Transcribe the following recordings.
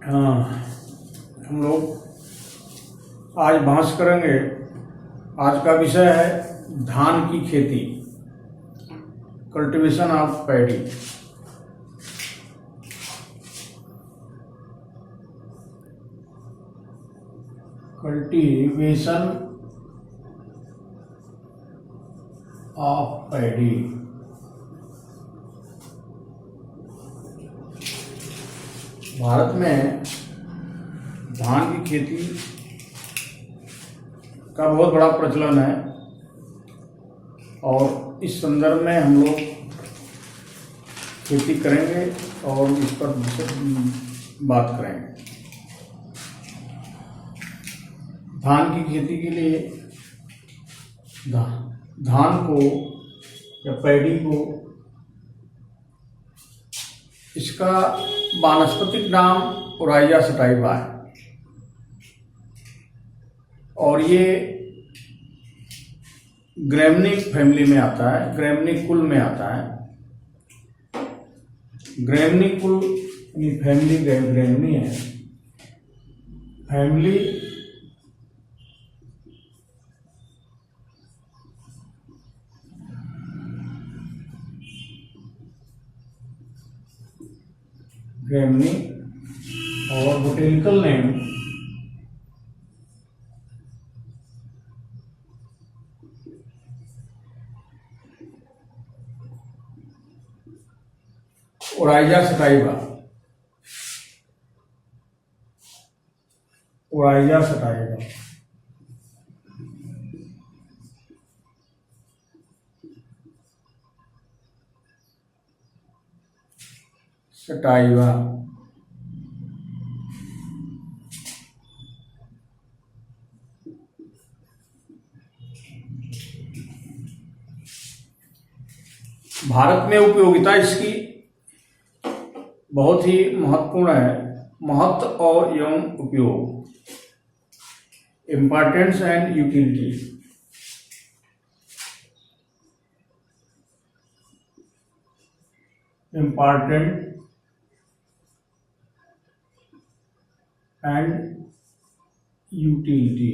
हाँ, हम लोग आज बहस करेंगे। आज का विषय है धान की खेती, cultivation of paddy. Cultivation of paddy. Bharat में धान की खेती का बहुत बड़ा प्रचलन है और इस संदर्भ में हम लोग खेती करेंगे और इस पर बात करेंगे। धान की खेती के लिए धान को या पैडी को, इसका वानस्पतिक नाम ओराइजा सटाइवा है और ये ग्रैमनी फैमिली में आता है, ग्रैमनी कुल में आता है। ग्रैमनी कुल फैमिली ग्रैमनी है। फैमिली ग्रैमनी और botanical name Oryza sativa. Oryza sativa sativa Bharat में उपयोगिता इसकी बहुत ही महत्वपूर्ण है। महत्व और एवं उपयोग, importance and utility. Important and utility.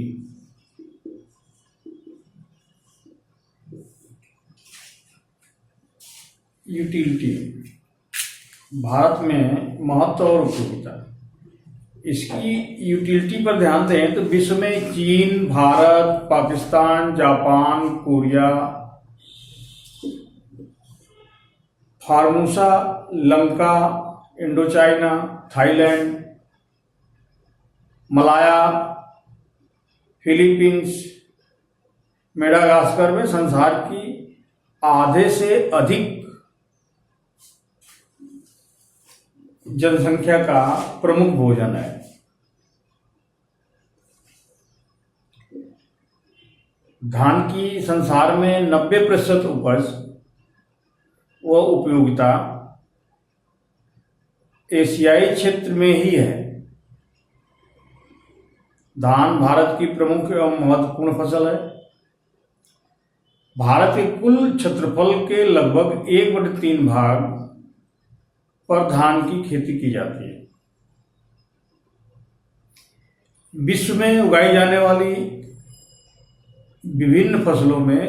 Utility Bharat में महत्व और उपयोगिता। इसकी यूटिलिटी पर ध्यान दें तो विश्व में चीन, Bharat, Pakistan, Japan, Korea, Formosa, Lanka, Indochina, Thailand, Malaya, Philippines, Madagascar में संसार की आधे से अधिक जनसंख्या का प्रमुख भोजन है। धान की संसार में 90% उपज व उपयोगिता एशियाई क्षेत्र में ही है। धान भारत की प्रमुख एवं महत्वपूर्ण फसल है। भारत के कुल क्षेत्रफल के लगभग 1/3 भाग पर धान की खेती की जाती है। विश्व में उगाई जाने वाली विभिन्न फसलों में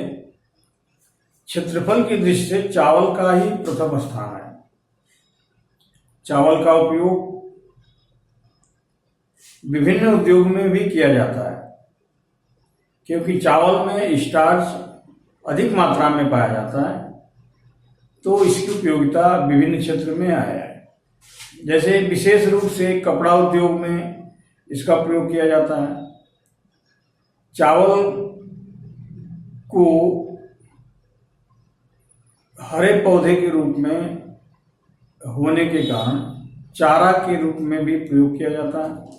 क्षेत्रफल की दृष्टि से चावल का ही प्रथम स्थान है। चावल का उपयोग विभिन्न उद्योग में भी किया जाता है क्योंकि चावल में स्टार्च अधिक मात्रा में पाया जाता है, तो इसकी उपयोगिता विभिन्न क्षेत्र में आया है। जैसे विशेष रूप से कपड़ा उद्योग में इसका प्रयोग किया जाता है। चावल को हरे पौधे के रूप में होने के कारण चारा के रूप में भी प्रयोग किया जाता है।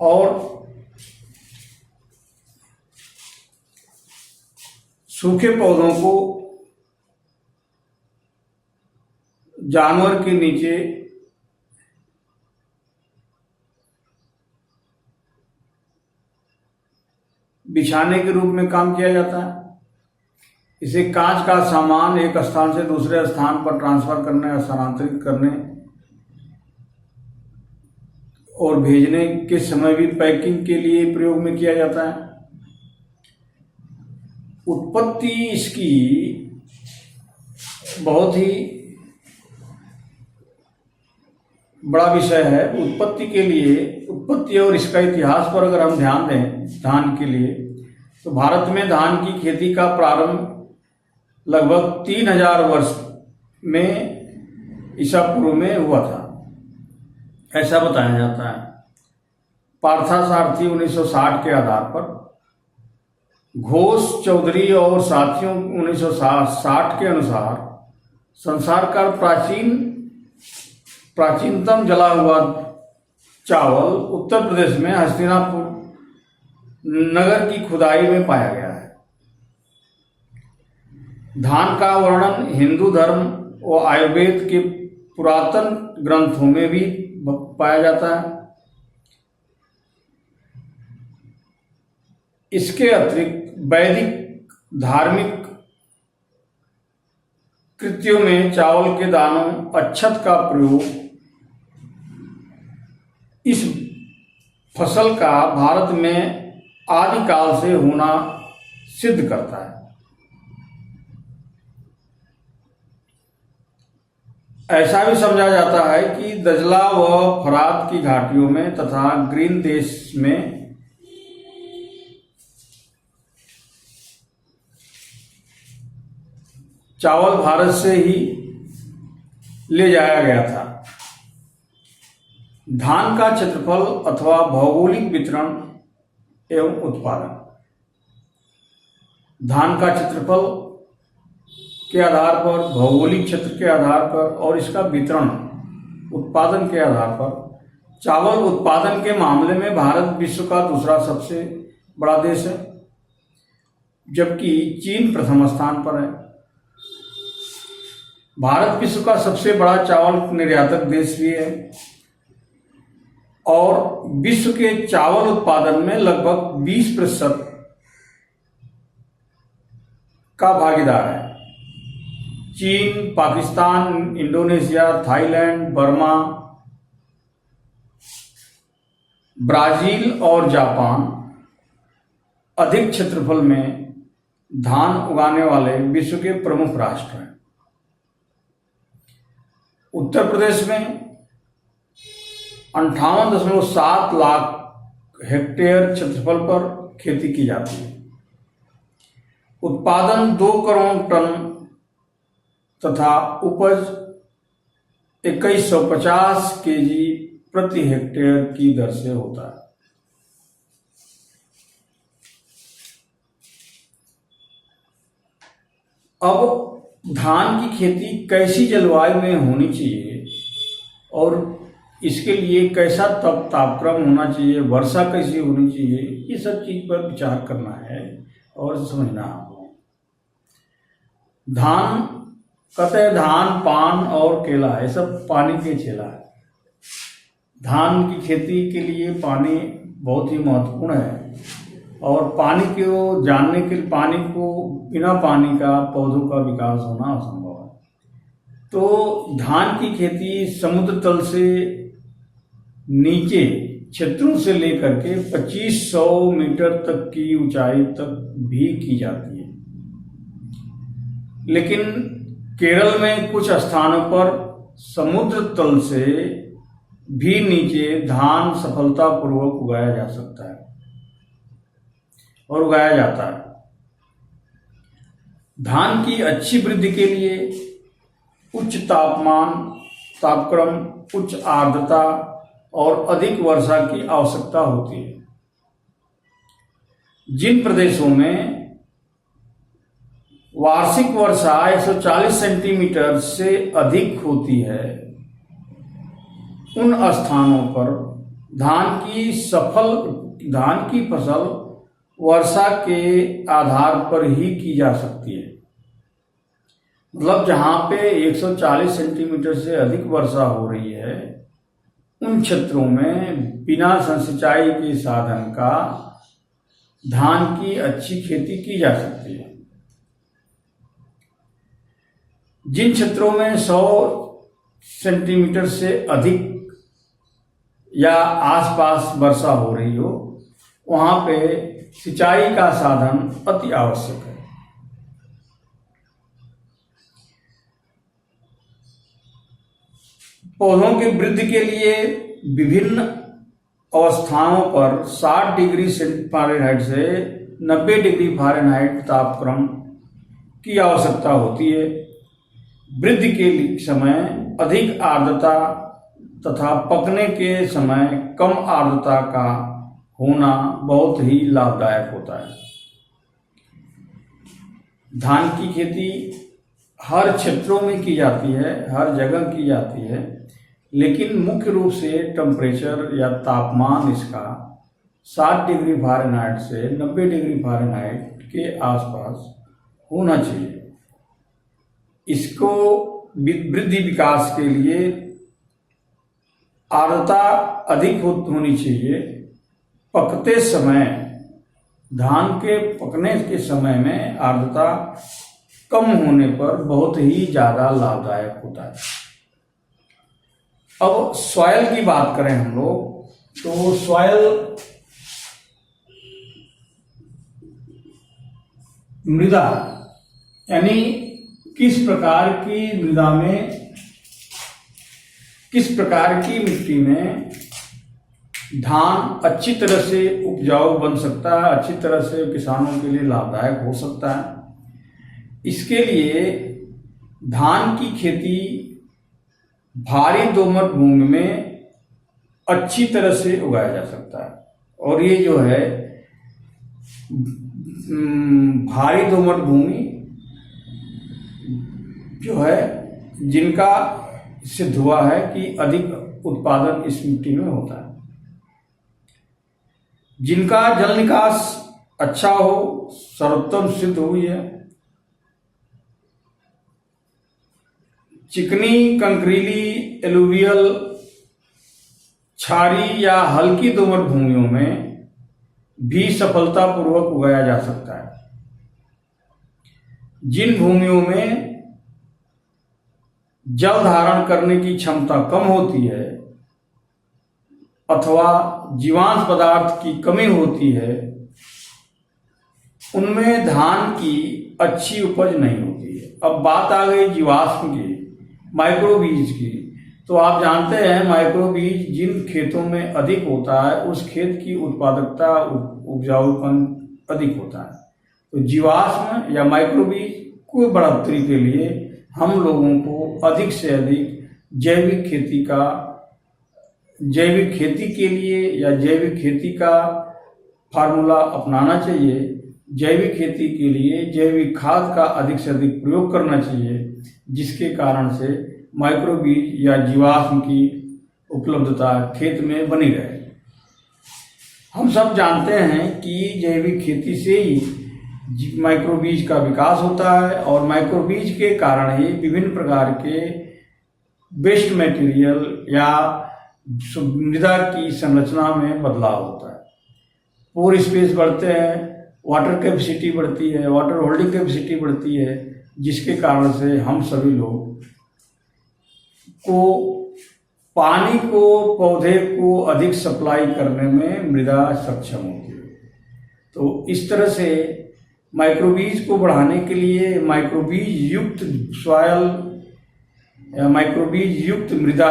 और सूखे पौधों को जानवर के नीचे बिछाने के रूप में काम किया जाता है। इसे कांच का सामान एक स्थान से दूसरे स्थान पर ट्रांसफर करने, स्थानांतरित करने और भेजने के समय भी पैकिंग के लिए प्रयोग में किया जाता है। उत्पत्ति इसकी बहुत ही बड़ा विषय है। उत्पत्ति और इसका इतिहास पर अगर हम ध्यान दें धान के लिए, तो भारत में धान की खेती का प्रारंभ लगभग 3000 वर्ष में ईसा पूर्व में हुआ था, ऐसा बताया जाता है। पार्थसारथी 1960 के आधार पर, घोष, चौधरी और साथियों 1960 के अनुसार संसार का प्राचीनतम जला हुआ चावल उत्तर प्रदेश में हस्तिनापुर नगर की खुदाई में पाया गया है। धान का वर्णन हिंदू धर्म और आयुर्वेद के पुरातन ग्रंथों में भी पाया जाता है। इसके अतिरिक्त वैदिक धार्मिक कृत्यों में चावल के दानों, अक्षत का प्रयोग इस फसल का भारत में आदिकाल से होना सिद्ध करता है। ऐसा भी समझा जाता है कि दजला व फरात की घाटियों में तथा ग्रीन देश में चावल भारत से ही ले जाया गया था। धान का क्षेत्रफल अथवा भौगोलिक वितरण एवं उत्पादन। धान का क्षेत्रफल के आधार पर, भौगोलिक क्षेत्र के आधार पर और इसका वितरण उत्पादन के आधार पर, चावल उत्पादन के मामले में भारत विश्व का दूसरा सबसे बड़ा देश है, जबकि चीन प्रथम स्थान पर है। भारत विश्व का सबसे बड़ा चावल निर्यातक देश भी है और विश्व के चावल उत्पादन में लगभग 20% का भागीदार है। चीन, Pakistan, Indonesia, Thailand, Burma, Brazil और जापान अधिक क्षेत्रफल में धान उगाने वाले विश्व के प्रमुख राष्ट्र हैं। उत्तर प्रदेश में 58.7 लाख हेक्टेयर क्षेत्रफल पर खेती की जाती है। उत्पादन 2 करोड़ टन तथा उपज 2150 केजी प्रति हेक्टेयर की दर से होता है। अब धान की खेती कैसी जलवायु में होनी चाहिए और इसके लिए कैसा तापक्रम होना चाहिए, वर्षा कैसी होनी चाहिए, ये सब चीज पर विचार करना है और समझना आपको। धान कहते हैं धान, पान और केला, ये सब पानी के चेला है। धान की खेती के लिए पानी बहुत ही महत्वपूर्ण है और पानी को जानने के लिए, पानी को बिना पानी का पौधों का विकास होना असंभव है। तो धान की खेती समुद्र तल से नीचे क्षेत्रों से लेकर के 2500 मीटर तक की ऊंचाई तक भी की जाती है, लेकिन केरल में कुछ स्थानों पर समुद्र तल से भी नीचे धान सफलतापूर्वक उगाया जा सकता है और उगाया जाता है। धान की अच्छी वृद्धि के लिए उच्च तापक्रम, उच्च आर्द्रता और अधिक वर्षा की आवश्यकता होती है। जिन प्रदेशों में वार्षिक वर्षा 140 सेंटीमीटर से अधिक होती है, उन स्थानों पर धान की फसल वर्षा के आधार पर ही की जा सकती है। मतलब जहाँ पे 140 सेंटीमीटर से अधिक वर्षा हो रही है उन क्षेत्रों में बिना सिंचाई के साधन का धान की अच्छी खेती की जा सकती है। जिन क्षेत्रों में 100 सेंटीमीटर से अधिक या आसपास वर्षा हो रही हो वहां पे सिंचाई का साधन अति आवश्यक है। पौधों की वृद्धि के लिए विभिन्न अवस्थाओं पर 60 डिग्री फ़ारेनहाइट से 90 डिग्री फ़ारेनहाइट तापक्रम की आवश्यकता होती है। वृद्धि के समय अधिक आर्द्रता तथा पकने के समय कम आर्द्रता का होना बहुत ही लाभदायक होता है। धान की खेती हर क्षेत्रों में की जाती है, हर जगह की जाती है, लेकिन मुख्य रूप से टेम्परेचर या तापमान इसका 60 डिग्री फ़ारेनहाइट से 90 डिग्री फ़ारेनहाइट के आसपास होना चाहिए। इसको वृद्धि विकास के लिए आर्द्रता अधिक होनी चाहिए। पकते समय धान के पकने के समय में आर्द्रता कम होने पर बहुत ही ज़्यादा लाभदायक होता है। अब सॉइल की बात करें हम लोग तो सॉइल मृदा यानी किस प्रकार की मृदा में किस प्रकार की मिट्टी में धान अच्छी तरह से उपजाऊ बन सकता है, अच्छी तरह से किसानों के लिए लाभदायक हो सकता है। इसके लिए धान की खेती भारी दोमट भूमि में अच्छी तरह से उगाया जा सकता है। और ये जो है भारी दोमट भूमि जो है जिनका सिद्ध हुआ है कि अधिक उत्पादन इस मिट्टी में होता है। जिनका जल निकास अच्छा हो सर्वोत्तम सिद्ध हुई है। चिकनी, कंकरीली, एलुवियल, क्षारी या हल्की दोमट भूमियों में भी सफलतापूर्वक उगाया जा सकता है। जिन भूमियों में जल धारण करने की क्षमता कम होती है अथवा जीवांश पदार्थ की कमी होती है उनमें धान की अच्छी उपज नहीं होती है। अब बात आ गई जीवाश्म की, माइक्रोबीज की। तो आप जानते हैं माइक्रोबीज जिन खेतों में अधिक होता है उस खेत की उत्पादकता उपजाऊपन अधिक होता है। तो जीवाश्म या माइक्रोबीज को बढ़ोतरी के लिए हम लोगों को अधिक से अधिक जैविक खेती के लिए या जैविक खेती का फार्मूला अपनाना चाहिए। जैविक खेती के लिए जैविक खाद का अधिक से अधिक प्रयोग करना चाहिए, जिसके कारण से माइक्रोबीज या जीवाश्म की उपलब्धता खेत में बनी रहे। हम सब जानते हैं कि जैविक खेती से ही माइक्रोबीज का विकास होता है और माइक्रोबीज के कारण ही विभिन्न प्रकार के वेस्ट मटेरियल या मृदा की संरचना में बदलाव होता है। पोर स्पेस बढ़ते हैं, वाटर कैपेसिटी बढ़ती है, वाटर होल्डिंग कैपेसिटी बढ़ती है, जिसके कारण से हम सभी लोग को पानी को पौधे को अधिक सप्लाई करने में मृदा सक्षम होती है। तो इस तरह से माइक्रोबीज को बढ़ाने के लिए माइक्रोबीज युक्त सॉइल या माइक्रोबीज युक्त मृदा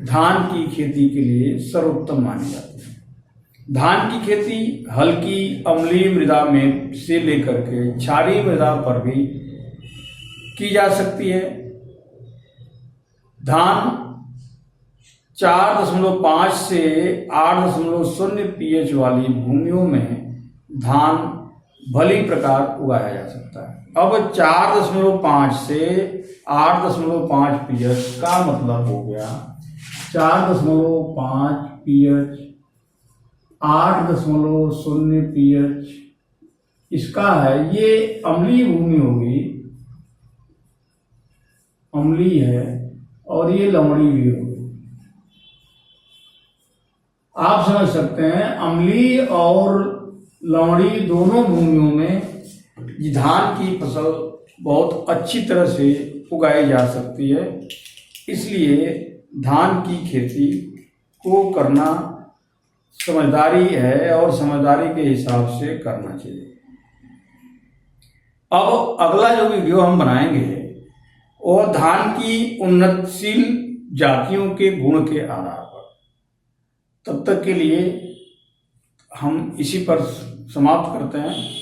धान की खेती के लिए सर्वोत्तम मानी जाती है। धान की खेती हल्की अम्लीय मृदा में से लेकर के क्षारीय मृदा पर भी की जा सकती है। धान 4.5 से 8.0 pH वाली भूमियों में धान भली प्रकार उगाया जा सकता है। अब 4.5 से 8.5 pH का मतलब हो गया 4.5 pH 8.0 pH इसका है, ये अम्लीय भूमि होगी अम्लीय है और ये लवणीय भी होगी। आप समझ सकते हैं अम्लीय और लवणीय दोनों भूमियों में धान की फसल बहुत अच्छी तरह से उगाई जा सकती है। इसलिए धान की खेती को करना समझदारी है और समझदारी के हिसाब से करना चाहिए। अब अगला जो वीडियो हम बनाएंगे वो धान की उन्नतशील जातियों के गुण के आधार पर। तब तक के लिए हम इसी पर समाप्त करते हैं।